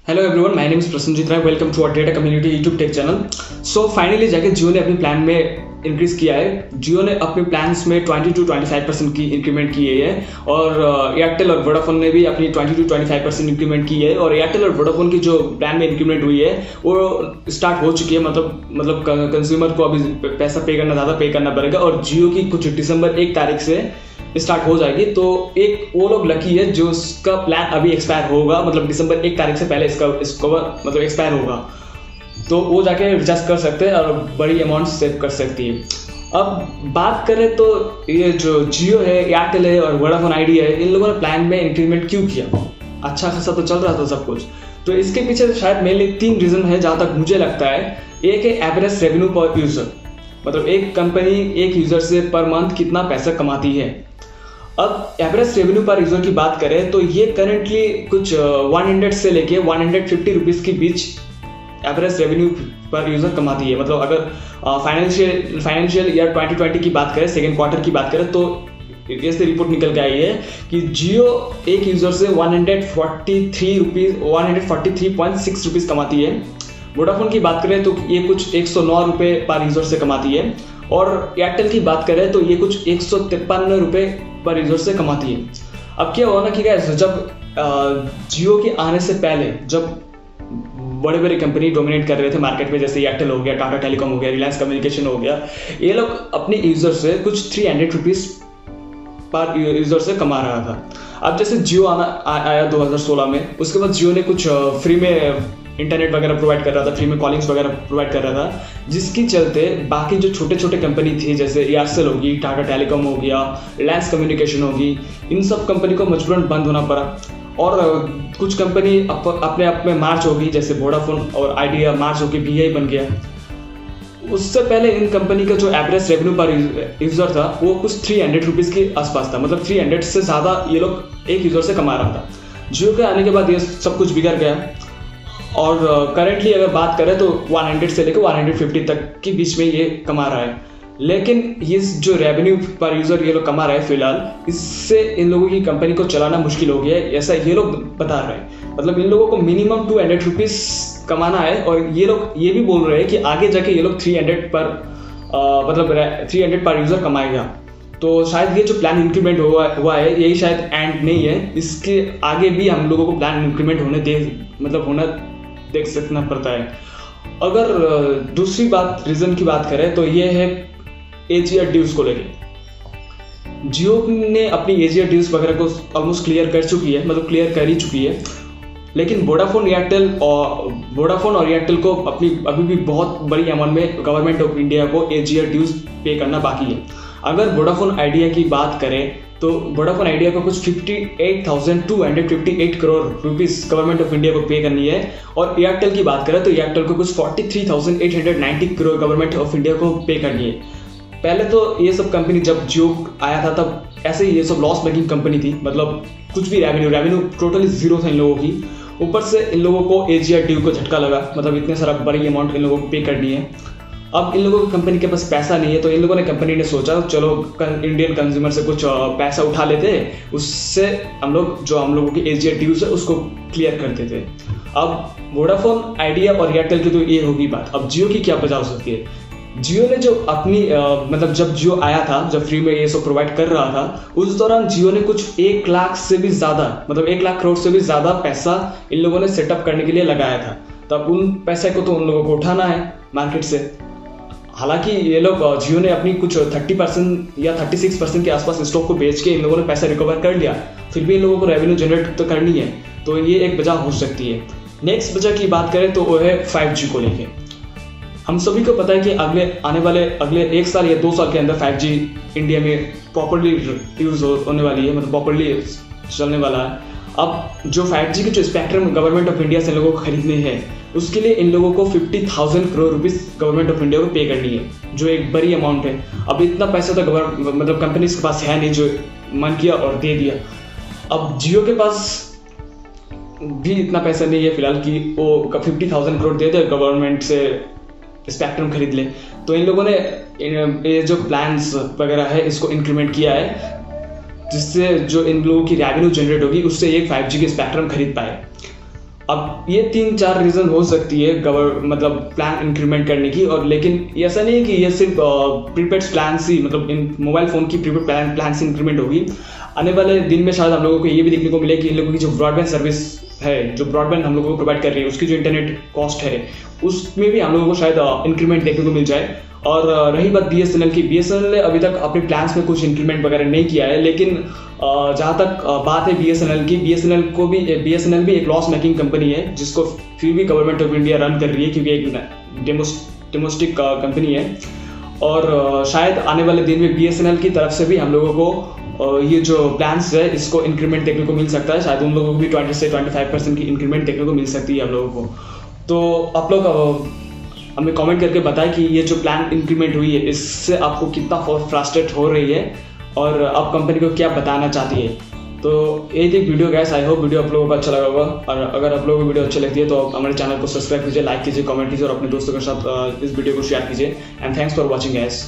Hello everyone, my name is Prasanjit Rai. Welcome to our data community YouTube tech channel. So finally जाके जियो ने अपने plan में increase किया है। जियो ने अपने प्लान्स में 20 to 25% की इंक्रीमेंट की है और एयरटेल और वोडाफोन ने भी अपनी 20 to 25% इंक्रीमेंट की है। और एयरटेल और वोडाफोन की जो प्लान में इंक्रीमेंट हुई है वो स्टार्ट हो चुकी है। मतलब कंज्यूमर को अभी पैसा पे करना ज़्यादा पे करना पड़ेगा और जियो की कुछ दिसंबर 1 तारीख से स्टार्ट हो जाएगी। तो एक वो लोग लकी है जो उसका प्लान अभी एक्सपायर होगा, मतलब दिसंबर 1 तारीख से पहले इसको मतलब एक्सपायर होगा, तो वो जाके रिचार्ज कर सकते हैं और बड़ी अमाउंट सेव कर सकती है। अब बात करें तो ये जो जियो है, एयरटेल है और वोडाफोन आइडिया है, इन लोगों ने प्लान में इंक्रीमेंट क्यों किया? अच्छा खासा तो चल रहा था सब कुछ। तो इसके पीछे शायद मेनली 3 रीजन है जहाँ तक मुझे लगता है। एक है एवरेज रेवेन्यू पर यूजर, मतलब एक कंपनी एक यूजर से पर मंथ कितना पैसा कमाती है। अब एवरेज रेवेन्यू पर यूजर की बात करें तो ये करेंटली कुछ 100 से लेके 150 रुपीज़ के बीच एवरेज रेवेन्यू पर यूजर कमाती है। मतलब अगर फाइनेंशियल ईयर 2020 की बात करें, सेकेंड क्वार्टर की बात करें, तो ऐसे रिपोर्ट निकल के आई है कि जियो एक यूजर से 143.6 रुपीज़ कमाती है। वोडाफोन की बात करें तो ये कुछ 109 रुपये पर यूजर से कमाती है और एयरटेल की बात करें तो ये कुछ 153 रुपये पर यूजर से कमाती है। अब क्या हुआ ना कि गाइस, जब जियो के आने से पहले जब बड़े बड़े कंपनी डोमिनेट कर रहे थे मार्केट में, जैसे एयरटेल हो गया, टाटा टेलीकॉम हो गया, रिलायंस कम्युनिकेशन हो गया, ये लोग अपने यूजर से कुछ 300 रुपीज़ पर यूजर से कमा रहा था। अब जैसे जियो आया 2016 में, उसके बाद जियो ने कुछ फ्री में इंटरनेट वगैरह प्रोवाइड कर रहा था, फ्री में कॉलिंग्स वगैरह प्रोवाइड कर रहा था, जिसकी चलते बाकी जो छोटे छोटे कंपनी थी जैसे एयरसेल होगी, टाटा टेलीकॉम हो गया, रिलायंस कम्युनिकेशन होगी, इन सब कंपनी को मजबूरन बंद होना पड़ा। और कुछ कंपनी अपने आप में मार्च होगी, जैसे वोडाफोन और आइडिया मार्च होकर वी बन गया। उससे पहले इन कंपनी का जो एवरेज रेवेन्यू पर यूजर था वो कुछ 300 रुपीज़ के आसपास था, मतलब 300 से ज़्यादा ये लोग एक यूजर से कमा रहा था। जियो के आने के बाद ये सब कुछ बिगड़ गया और करेंटली अगर बात करें तो 100 से लेकर 150 तक के बीच में ये कमा रहा है। लेकिन ये जो रेवेन्यू पर यूज़र ये लोग कमा रहे हैं फिलहाल, इससे इन लोगों की कंपनी को चलाना मुश्किल हो गया है, ऐसा ये लोग बता रहे हैं। मतलब इन लोगों को मिनिमम 200 रुपीज़ कमाना है और ये लोग ये भी बोल रहे हैं कि आगे जाके ये लोग 300 पर यूज़र कमाएगा। तो शायद ये जो प्लान इंक्रीमेंट हुआ है यही शायद एंड नहीं है, इसके आगे भी हम लोगों को प्लान इंक्रीमेंट होना देख सकना पड़ता है। अगर दूसरी बात रीजन की बात करें तो ये है एजीआर ड्यूज को लेके। जियो ने अपनी एजीआर ड्यूज वगैरह को ऑलमोस्ट क्लियर कर चुकी है, मतलब क्लियर कर ही चुकी है। लेकिन वोडाफोन और एयरटेल को अपनी अभी भी बहुत बड़ी अमाउंट में गवर्नमेंट ऑफ इंडिया को एजीआर ड्यूज पे करना बाकी है। अगर वोडाफोन आइडिया की बात करें तो वोडाफोन आइडिया को कुछ 58,258 crore rupees government of India को पे करनी है। और एयरटेल की बात करें तो एयरटेल को कुछ 43,890 करोड़ गवर्नमेंट ऑफ इंडिया को पे करनी है। पहले तो ये सब कंपनी जब जियो आया था तब ऐसे ही ये सब लॉस मेकिंग कंपनी थी, मतलब कुछ भी रेवेन्यू टोटली जीरो था इन लोगों की। ऊपर से इन लोगों को एजीआर ड्यू को झटका लगा, मतलब इतने सारा बड़ी अमाउंट इन लोगों को पे करनी है। अब इन लोगों की कंपनी के पास पैसा नहीं है, तो इन लोगों ने कंपनी ने सोचा चलो इंडियन कंज्यूमर से कुछ पैसा उठा लेते हैं, उससे हम लोगों की एजीआर ड्यूज है उसको क्लियर कर देते हैं। अब वोडाफोन आइडिया और एयरटेल की तो ये होगी बात। अब जियो की क्या वजह हो सकती है? जियो ने जो अपनी मतलब जब जियो आया था, जब फ्री में ये सब प्रोवाइड कर रहा था, उस दौरान जियो ने कुछ 1 लाख से भी ज़्यादा, मतलब 1 लाख करोड़ से भी ज़्यादा पैसा इन लोगों ने सेटअप करने के लिए लगाया था। तब उन पैसे को तो उन लोगों को उठाना है मार्केट से। हालांकि ये लोग जियो ने अपनी कुछ 30% या 36% के आसपास स्टॉक को बेच के इन लोगों ने पैसा रिकवर कर लिया, फिर भी इन लोगों को रेवेन्यू जनरेट तो करनी है, तो ये एक वजह हो सकती है। नेक्स्ट वजह की बात करें तो वो है 5G को लेके। हम सभी को पता है कि अगले 1 साल या 2 साल के अंदर 5G इंडिया में प्रॉपर्ली यूज होने वाली है, मतलब प्रॉपर्ली चलने वाला है। अब जो 5G के जो स्पेक्ट्रम गवर्नमेंट ऑफ इंडिया से लोगों को खरीदने हैं, उसके लिए इन लोगों को 50,000 crore rupees government of India को पे करनी है, जो एक बड़ी अमाउंट है। अब इतना पैसा तो मतलब कंपनीज के पास है नहीं जो मन किया और दे दिया। अब जियो के पास भी इतना पैसा नहीं है फिलहाल कि वो 50,000 करोड़ दे दे गवर्नमेंट से स्पेक्ट्रम खरीद ले। तो इन लोगों ने ये जो प्लान्स वगैरह है इसको इंक्रीमेंट किया है, जिससे जो इन लोगों की रेवेन्यू जनरेट होगी उससे एक 5G के स्पेक्ट्रम खरीद पाए। अब ये 3-4 रीज़न हो सकती है मतलब प्लान इंक्रीमेंट करने की, और लेकिन ऐसा नहीं है कि ये सिर्फ प्रीपेड प्लान से मतलब इन मोबाइल फ़ोन की प्रीपेड प्लान से इंक्रीमेंट होगी। आने वाले दिन में शायद हम लोगों को ये भी देखने को मिले कि इन लोगों की जो ब्रॉडबैंड सर्विस है, जो ब्रॉडबैंड हम लोगों को प्रोवाइड कर रही है, उसकी जो इंटरनेट कॉस्ट है उसमें भी हम लोगों को शायद इंक्रीमेंट देखने को मिल जाए। और रही बात BSNL की, BSNL ने अभी तक अपने प्लान्स में कुछ इंक्रीमेंट वगैरह नहीं किया है, लेकिन जहाँ तक बात है BSNL की, BSNL भी एक लॉस मेकिंग कंपनी है जिसको फिर भी गवर्नमेंट ऑफ इंडिया रन कर रही है क्योंकि एक डेमोस्टिक कंपनी है। और शायद आने वाले दिन में BSNL की तरफ से भी हम लोगों को ये जो प्लान्स है इसको इंक्रीमेंट देखने को मिल सकता है। शायद उन लोगों को भी 20 से 25% की इंक्रीमेंट देखने को मिल सकती है हम लोगों को। तो आप लोग हमें कमेंट करके बताएं कि ये जो प्लान इंक्रीमेंट हुई है इससे आपको कितना फ्रस्ट्रेट हो रही है और आप कंपनी को क्या बताना चाहती है। तो यही थी video gas. I hope video आप लोगों को अच्छा लगा होगा, और अगर आप लोगों को वीडियो अच्छी लगती है तो हमारे चैनल को सब्सक्राइब कीजिए, लाइक कीजिए, कमेंट कीजिए और अपने दोस्तों के साथ इस वीडियो को शेयर कीजिए। And thanks for watching gas.